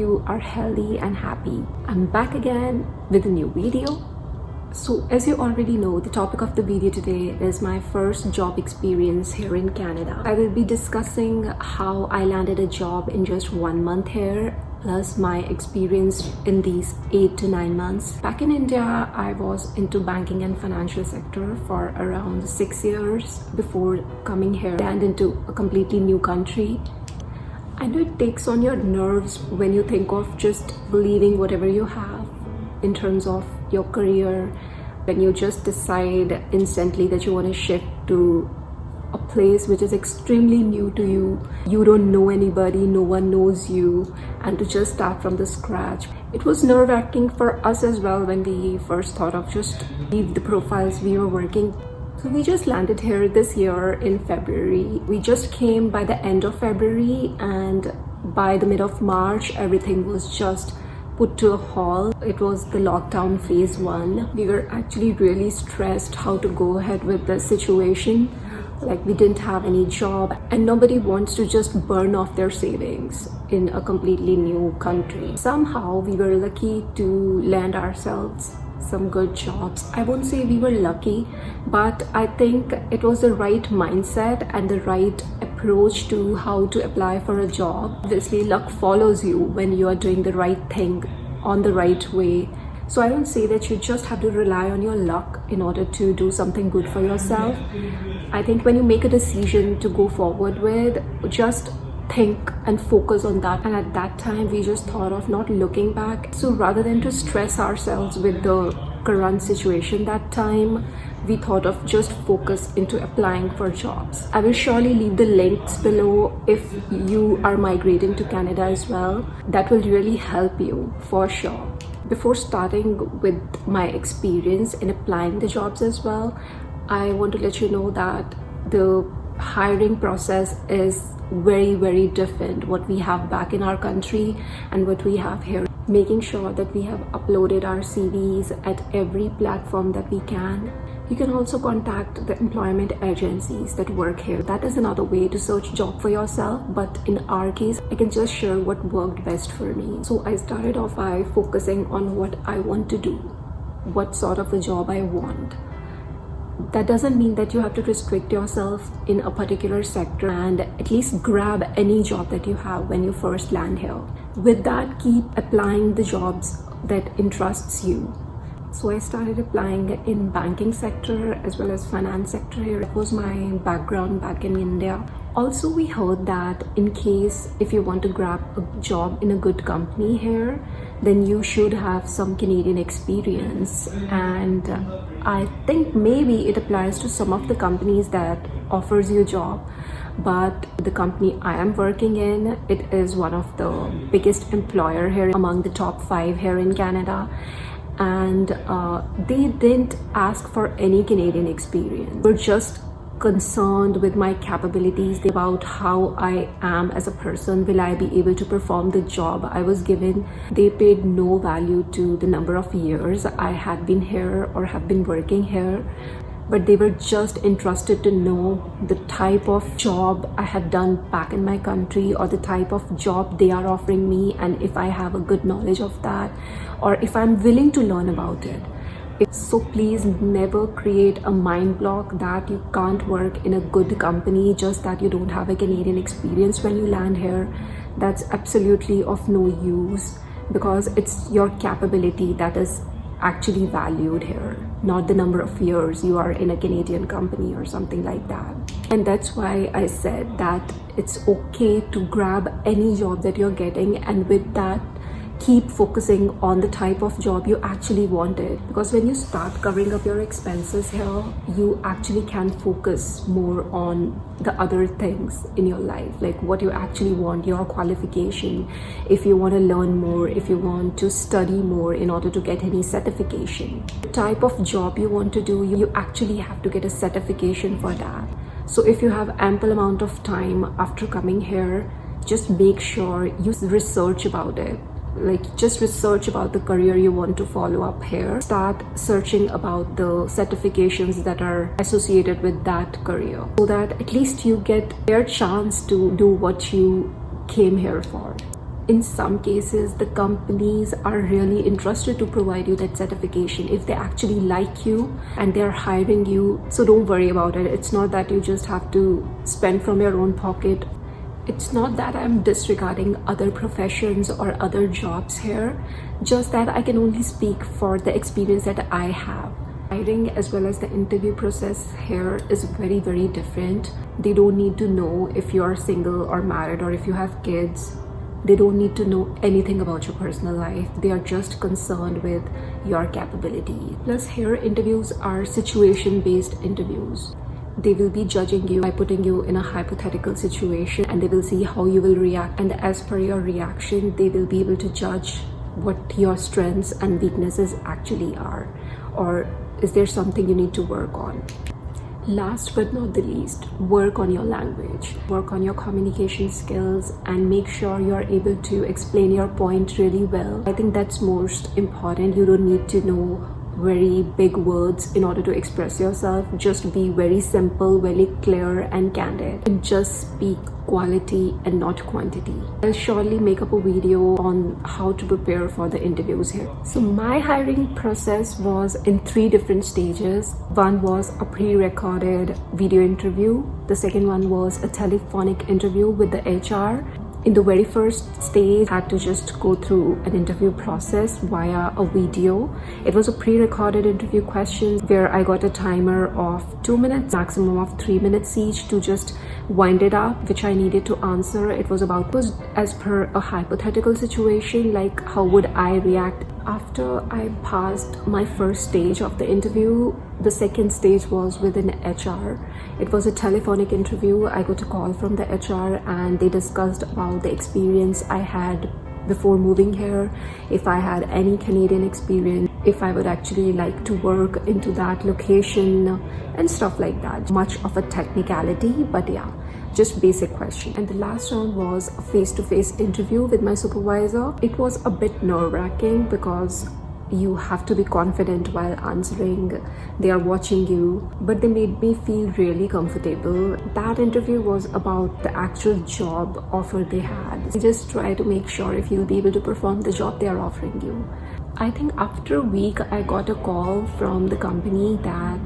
you are healthy and happy. I'm back again with a new video. So as you already know, the topic of the video today is my first job experience here in Canada. I will be discussing how I landed a job in just 1 month here, plus my experience in these 8 to 9 months. Back in India, I was into banking and financial sector for around 6 years before coming here and into a completely new country. I know it takes on your nerves when you think of just leaving whatever you have in terms of your career, when you just decide instantly that you want to shift to a place which is extremely new to you. You don't know anybody, no one knows you, and to just start from the scratch. It was nerve-wracking for us as well when we first thought of just leave the profiles we were working. So we just landed here this year in February. We just came by the end of February, and by the mid of March, everything was just put to a halt. It was the lockdown phase 1. We were actually really stressed how to go ahead with the situation. Like, we didn't have any job, and nobody wants to just burn off their savings in a completely new country. Somehow we were lucky to land ourselves some good jobs. I won't say we were lucky, but I think it was the right mindset and the right approach to how to apply for a job. Obviously, luck follows you when you are doing the right thing on the right way. So I don't say that you just have to rely on your luck in order to do something good for yourself. I think when you make a decision to go forward with, just think and focus on that. And at that time, we just thought of not looking back. So rather than to stress ourselves with the current situation that time, we thought of just focus into applying for jobs. I will surely leave the links below if you are migrating to Canada as well. That will really help you for sure. Before starting with my experience in applying the jobs as well, I want to let you know that the hiring process is very different what we have back in our country and what we have here. Making sure that we have uploaded our CVs at every platform that we can. You can also contact the employment agencies that work here. That is another way to search job for yourself, but in our case, I can just share what worked best for me. So I started off by focusing on what I want to do, what sort of a job I want. That doesn't mean that you have to restrict yourself in a particular sector, and at least grab any job that you have when you first land here. With that, keep applying the jobs that interests you. So I started applying in banking sector as well as finance sector here. It was my background back in India. Also, we heard that in case if you want to grab a job in a good company here, then you should have some Canadian experience. And I think maybe it applies to some of the companies that offers you a job. But the company I am working in, it is one of the biggest employer here, among the top 5 here in Canada. And they didn't ask for any Canadian experience. We're just concerned with my capabilities, about how I am as a person. Will I be able to perform the job I was given? They paid no value to the number of years I had been here or have been working here, but they were just interested to know the type of job I have done back in my country, or the type of job they are offering me, and if I have a good knowledge of that, or if I'm willing to learn about it. So please never create a mind block that you can't work in a good company just that you don't have a Canadian experience when you land here. That's absolutely of no use, because it's your capability that is actually valued here, not the number of years you are in a Canadian company or something like that. And that's why I said that it's okay to grab any job that you're getting, and with that, keep focusing on the type of job you actually wanted. Because when you start covering up your expenses here, you actually can focus more on the other things in your life, like what you actually want, your qualification, if you want to learn more, if you want to study more in order to get any certification. The type of job you want to do, you actually have to get a certification for that. So if you have ample amount of time after coming here, just make sure you research about it. Like, just research about the career you want to follow up here. Start searching about the certifications that are associated with that career, so that at least you get a fair chance to do what you came here for. in some cases the companies are really interested to provide you that certification if they actually like you and they're hiring you. So don't worry about it. It's not that you just have to spend from your own pocket. It's not that I'm disregarding other professions or other jobs here, just that I can only speak for the experience that I have. Hiring as well as the interview process here is very, very different. They don't need to know if you're single or married or if you have kids. They don't need to know anything about your personal life. They are just concerned with your capability. Plus here interviews are situation-based interviews. They will be judging you by putting you in a hypothetical situation and they will see how you will react, and as per your reaction they will be able to judge what your strengths and weaknesses actually are, or is there something you need to work on. Last but not the least, work on your language, work on your communication skills, and make sure you're able to explain your point really well. I think that's most important. You don't need to know very big words in order to express yourself. Just be very simple, very clear and candid, and just speak quality and not quantity. I'll surely make up a video on how to prepare for the interviews here. So my hiring process was in 3 different stages. One was a pre-recorded video interview. The second one was a telephonic interview with the HR. In the very first stage, I had to just go through an interview process via a video. It was a pre-recorded interview question where I got a timer of 2 minutes, maximum of 3 minutes each, to just wind it up, which I needed to answer. It was as per a hypothetical situation, like how would I react. After I passed my first stage of the interview, the second stage was with an HR. It was a telephonic interview. I got a call from the HR and they discussed about the experience I had before moving here, if I had any Canadian experience, if I would actually like to work into that location and stuff like that. Much of a technicality, but yeah, just basic question. And the last round was a face-to-face interview with my supervisor. It was a bit nerve-wracking because you have to be confident while answering. They are watching you, but they made me feel really comfortable. That interview was about the actual job offer they had. You just try to make sure if you'll be able to perform the job they are offering you. I think after a week I got a call from the company that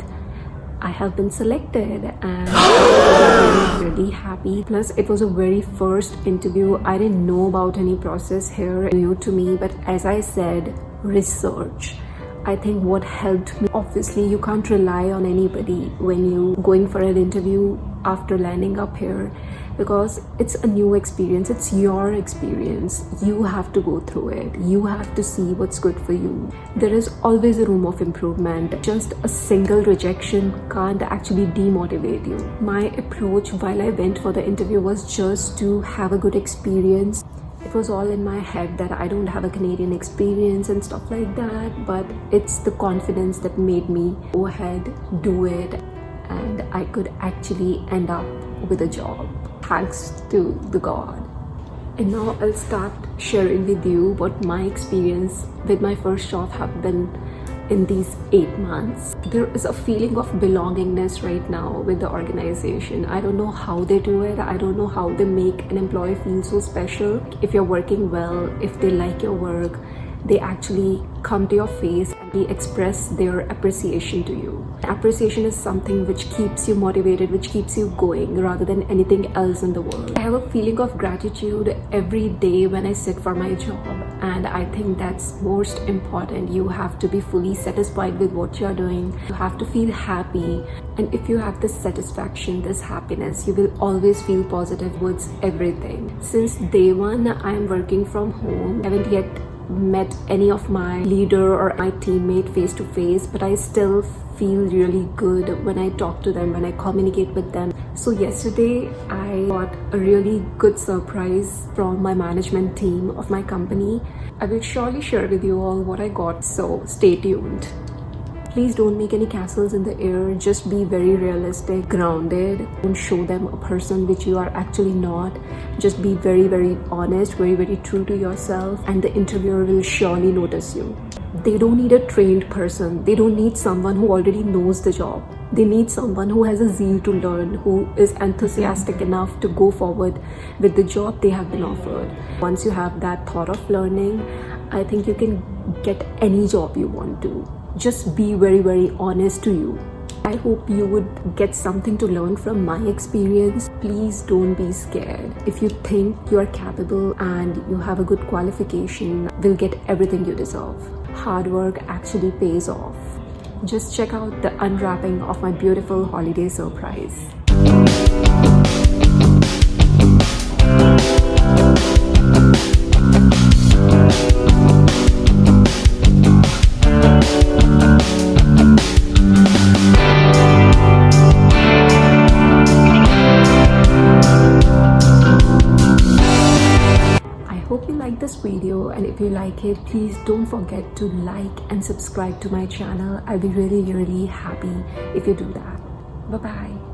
I have been selected, and I was really happy. Plus it was a very first interview. I didn't know about any process here, new to me, but as I said, research. I think what helped me, obviously you can't rely on anybody when you going for an interview after landing up here, because it's a new experience. It's your experience. You have to go through it. You have to see what's good for you. There is always a room of improvement. Just a single rejection can't actually demotivate you. My approach while I went for the interview was just to have a good experience. It was all in my head that I don't have a Canadian experience and stuff like that, but it's the confidence that made me go ahead, do it, and I could actually end up with a job, thanks to the God. And now I'll start sharing with you what my experience with my first job have been in these 8 months. There is a feeling of belongingness right now with the organization. I don't know how they do it. I don't know how they make an employee feel so special. If you're working well, if they like your work, they actually come to your face and they express their appreciation to you. Appreciation is something which keeps you motivated, which keeps you going rather than anything else in the world. I have a feeling of gratitude every day when I sit for my job, and I think that's most important. You have to be fully satisfied with what you're doing. You have to feel happy, and if you have this satisfaction, this happiness, you will always feel positive towards everything. Since day one, I'm working from home. I haven't yet met any of my leader or my teammate face to face, but I still feel really good when I talk to them, when I communicate with them. So yesterday I got a really good surprise from my management team of my company. I will surely share with you all what I got, so stay tuned. Please don't make any castles in the air. Just be very realistic, grounded. Don't show them a person which you are actually not. Just be very, very honest, very, very true to yourself, and the interviewer will surely notice you. They don't need a trained person. They don't need someone who already knows the job. They need someone who has a zeal to learn, who is enthusiastic enough to go forward with the job they have been offered. Once you have that thought of learning, I think you can get any job you want to. Just be very, very honest to you. I hope you would get something to learn from my experience. Please don't be scared. If you think you are capable and you have a good qualification, you'll get everything you deserve. Hard work actually pays off. Just check out the unwrapping of my beautiful holiday surprise. Hope you like this video, and if you like it, please don't forget to like and subscribe to my channel. I'll be really happy if you do that. Bye bye.